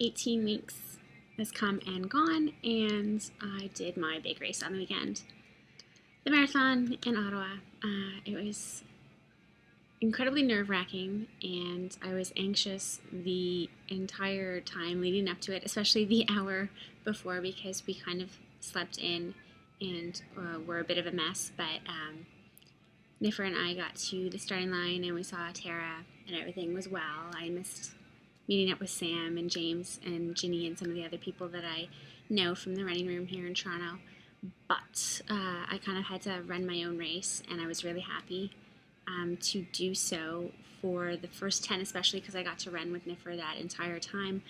18 weeks has come and gone, and I did my big race on the weekend. The marathon in Ottawa. It was incredibly nerve-wracking, and I was anxious the entire time leading up to it, especially the hour before, because we kind of slept in and were a bit of a mess. But Niffer and I got to the starting line, and we saw Tara, and everything was well. I missed meeting up with Sam and James and Ginny and some of the other people that I know from the running room here in Toronto. But I kind of had to run my own race, and I was really happy to do so for the first 10, especially because I got to run with Niffer that entire time.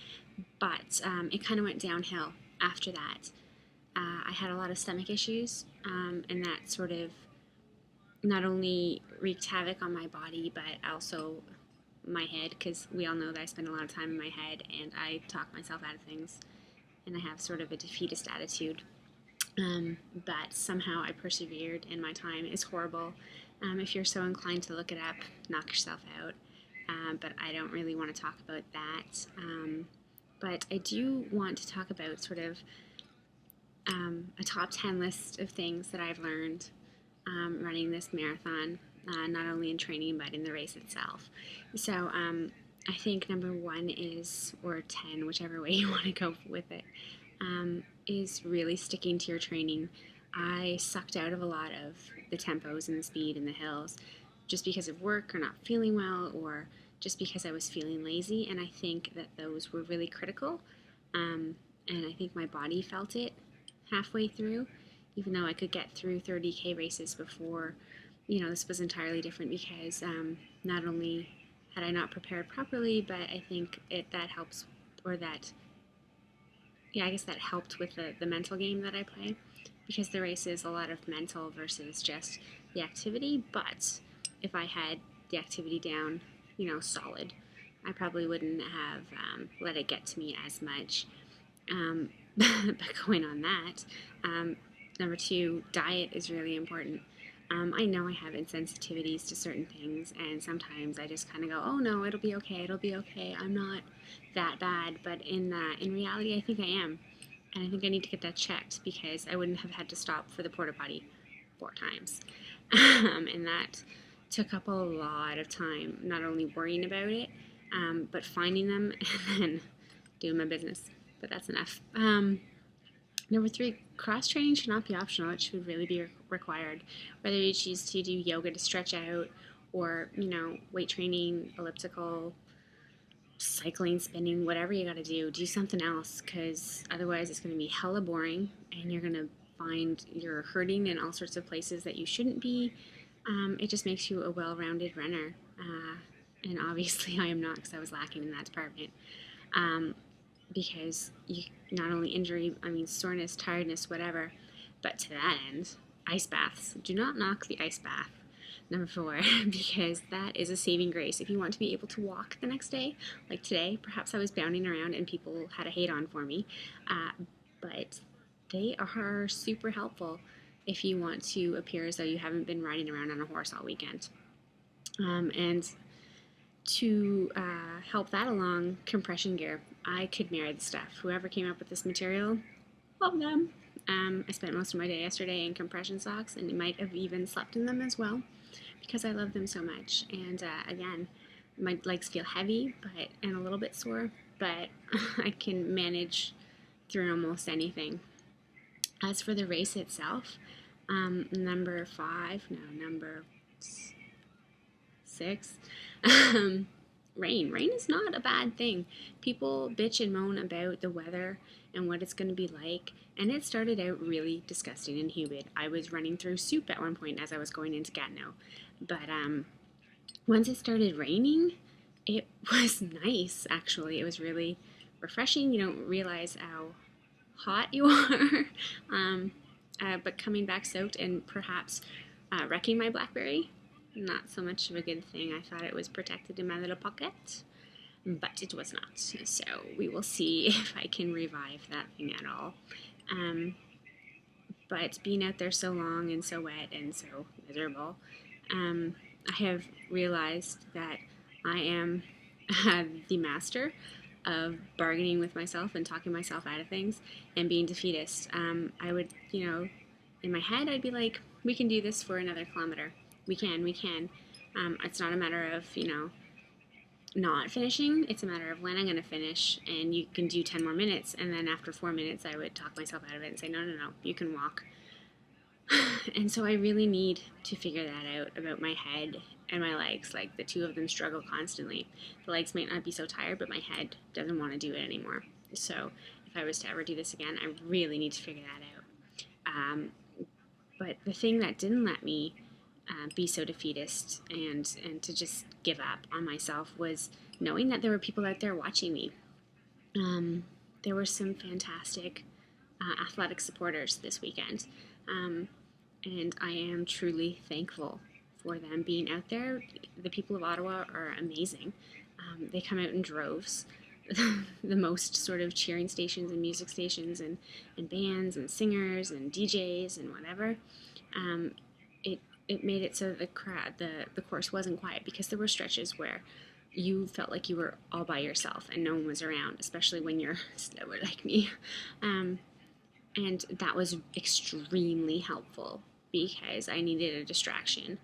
But it kind of went downhill after that. I had a lot of stomach issues, and that sort of not only wreaked havoc on my body, but also my head, because we all know that I spend a lot of time in my head and I talk myself out of things, and I have sort of a defeatist attitude. But somehow I persevered, and my time is horrible. If you're so inclined to look it up, knock yourself out. But I don't really want to talk about that. But I do want to talk about sort of a top 10 list of things that I've learned running this marathon, not only in training but in the race itself. So I think number 1 is, or 10, whichever way you want to go with it, is really sticking to your training. I sucked out of a lot of the tempos and the speed and the hills just because of work or not feeling well, or just because I was feeling lazy, and I think that those were really critical, and I think my body felt it halfway through, even though I could get through 30K races before. This was entirely different because not only had I not prepared properly, but I think that helps, or that, yeah, I guess that helped with the mental game that I play, because the race is a lot of mental versus just the activity. But if I had the activity down, solid, I probably wouldn't have let it get to me as much. But going on that, number 2, diet is really important. I know I have insensitivities to certain things, and sometimes I just kind of go, oh no, it'll be okay, I'm not that bad. But in reality, I think I am, and I think I need to get that checked, because I wouldn't have had to stop for the porta potty 4 times. And that took up a lot of time, not only worrying about it, but finding them and then doing my business. But that's enough. Number 3, cross-training should not be optional. It should really be required. Whether you choose to do yoga to stretch out, or, weight training, elliptical, cycling, spinning, whatever you gotta do something else, because otherwise it's going to be hella boring, and you're going to find you're hurting in all sorts of places that you shouldn't be. It just makes you a well-rounded runner. And obviously I am not, because I was lacking in that department. Because you not only injury, soreness, tiredness, whatever, but to that end, ice baths. Do not knock the ice bath. Number 4, because that is a saving grace. If you want to be able to walk the next day, like today, perhaps I was bounding around and people had a hate on for me, but they are super helpful if you want to appear as though you haven't been riding around on a horse all weekend. And to help that along, compression gear. I could marry the stuff. Whoever came up with this material, love them. I spent most of my day yesterday in compression socks, and might have even slept in them as well, because I love them so much. And again, my legs feel heavy and a little bit sore, but I can manage through almost anything. As for the race itself, number 6, rain. Rain is not a bad thing. People bitch and moan about the weather and what it's going to be like, and it started out really disgusting and humid. I was running through soup at one point as I was going into Gatineau, but once it started raining, it was nice, actually. It was really refreshing. You don't realize how hot you are, but coming back soaked and perhaps wrecking my BlackBerry, not so much of a good thing. I thought it was protected in my little pocket, but it was not. So we will see if I can revive that thing at all. But being out there so long and so wet and so miserable, I have realized that I am the master of bargaining with myself and talking myself out of things and being defeatist. I would, in my head, I'd be like, we can do this for another kilometer. We can. It's not a matter of, not finishing. It's a matter of when I'm going to finish, and you can do 10 more minutes. And then after 4 minutes, I would talk myself out of it and say, no, you can walk. And so I really need to figure that out about my head and my legs. Like, the two of them struggle constantly. The legs might not be so tired, but my head doesn't want to do it anymore. So if I was to ever do this again, I really need to figure that out. But the thing that didn't let me be so defeatist and to just give up on myself was knowing that there were people out there watching me. There were some fantastic athletic supporters this weekend. And I am truly thankful for them being out there. The people of Ottawa are amazing. They come out in droves. The most sort of cheering stations and music stations and bands and singers and DJs and whatever. It made it so the course wasn't quiet, because there were stretches where you felt like you were all by yourself and no one was around, especially when you're slower like me. And that was extremely helpful, because I needed a distraction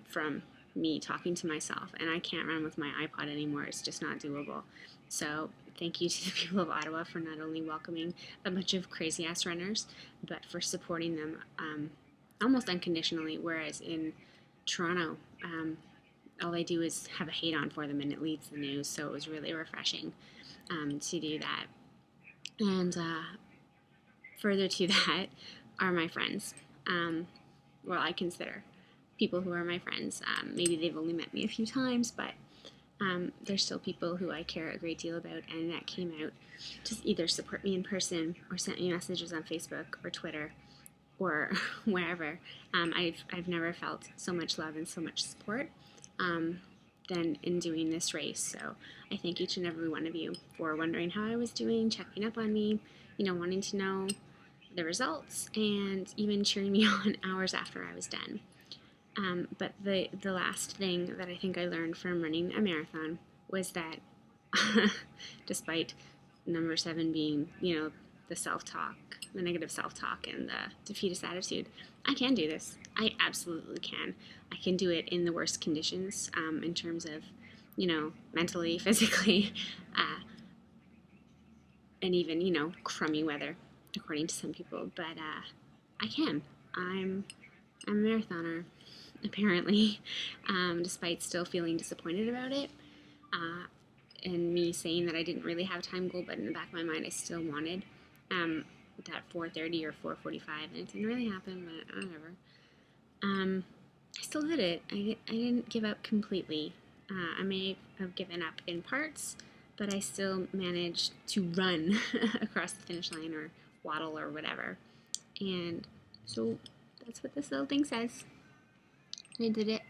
from me talking to myself, and I can't run with my iPod anymore. It's just not doable. So thank you to the people of Ottawa for not only welcoming a bunch of crazy-ass runners, but for supporting them almost unconditionally, whereas in Toronto, all they do is have a hate-on for them, and it leads the news. So it was really refreshing to do that. And further to that are my friends. Well, I consider people who are my friends. Maybe they've only met me a few times, but they're still people who I care a great deal about, and that came out to either support me in person or sent me messages on Facebook or Twitter or wherever. I've never felt so much love and so much support than in doing this race. So I thank each and every one of you for wondering how I was doing, checking up on me, wanting to know the results, and even cheering me on hours after I was done. But the last thing that I think I learned from running a marathon was that despite number 7 being, the self-talk, the negative self-talk and the defeatist attitude, I can do this. I absolutely can. I can do it in the worst conditions, in terms of, mentally, physically, and even, crummy weather, according to some people. But I can. I'm a marathoner, apparently, despite still feeling disappointed about it. And me saying that I didn't really have a time goal, but in the back of my mind I still wanted that 4:30 or 4:45, and it didn't really happen, but whatever. I still did it. I didn't give up completely. I may have given up in parts, but I still managed to run across the finish line or waddle or whatever. And so that's what this little thing says. I did it,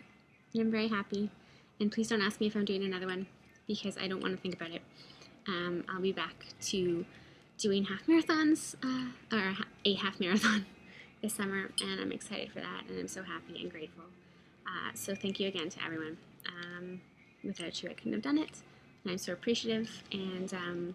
and I'm very happy. And please don't ask me if I'm doing another one, because I don't want to think about it. I'll be back to doing half marathons, or a half marathon this summer, and I'm excited for that, and I'm so happy and grateful. So thank you again to everyone. Without you, I couldn't have done it, and I'm so appreciative. And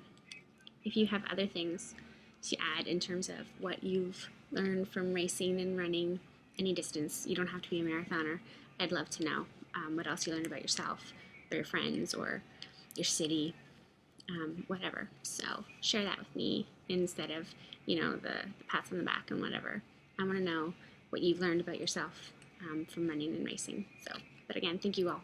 if you have other things to add in terms of what you've learned from racing and running any distance, you don't have to be a marathoner. I'd love to know what else you learned about yourself or your friends or your city, whatever. So share that with me instead of, the pats on the back and whatever. I want to know what you've learned about yourself from running and racing. But again, thank you all.